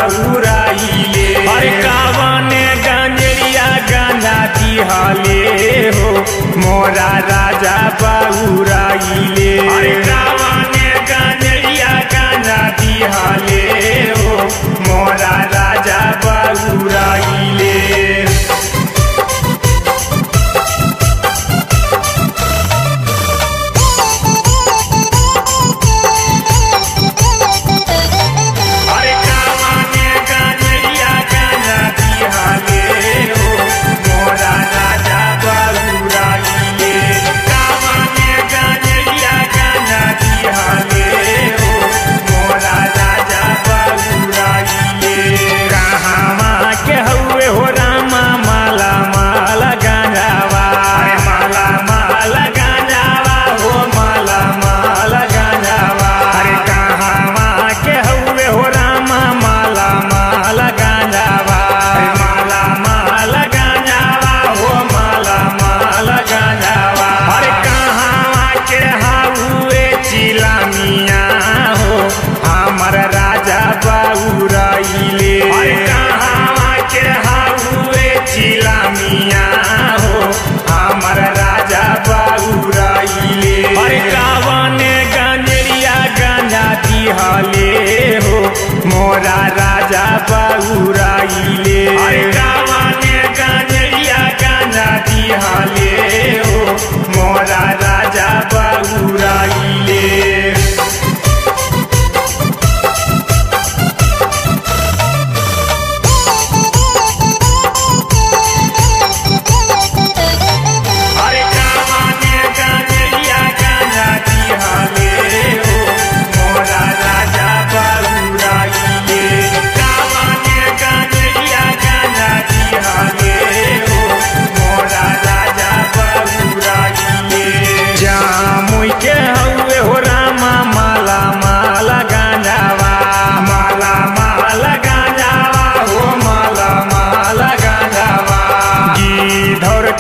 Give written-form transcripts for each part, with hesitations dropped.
बाउराइले। अरे कावने गंजरिया गांजा दिहले हो मोरा राजा बाउराइले। अरे कावने गंजरिया गांजा दिहले हो मोरा राजा बाउराइले। मोरा राजा बाउराइले। अरे कावने गंजरिया गांजा दिहले हो मोरा राजा बाउराइले।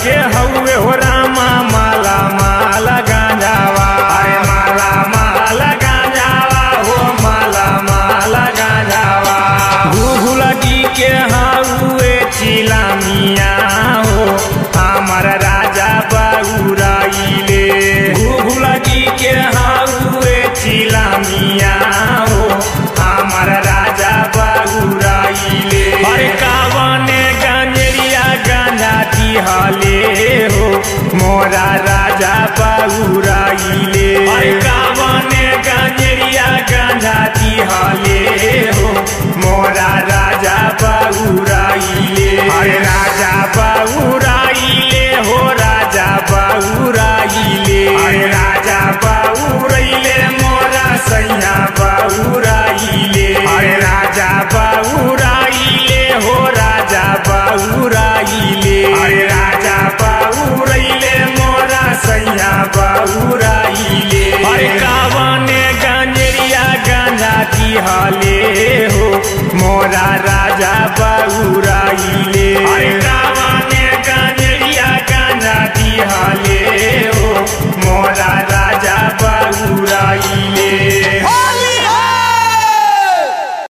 के हउए हो रामा माला माला गांजावा। अरे माला माला गांजावा हो माला माला गांजावा। घुघुलगी के हउए चिलामिया हो हमर राजा बाउराइले। घुघुलगी के हउए चिलामिया हो हमर राजा बाउराइले। अरे कावने गंजरिया गांजा दिहले हो मोरा राजा बाउराइले। अरे कावने गंजरिया गांजा दिहले हो मोरा राजा बाउराइले। अरे राजा बाउराइले हो राजा बाउराइले। अरे राजा बाउराइले मोरा सैया बाउराइले। अरे राजा बाउराइले हो राजा बाउराइले। अरे राजा बाउराइले मोरा सैया बाउराइले। अरे कावने गंजरिया गांजा दिहले हो मोरा राजा बाउराइले। अरे कावने गंजरिया गांजा दिहले हो मोरा राजा बाउराइले।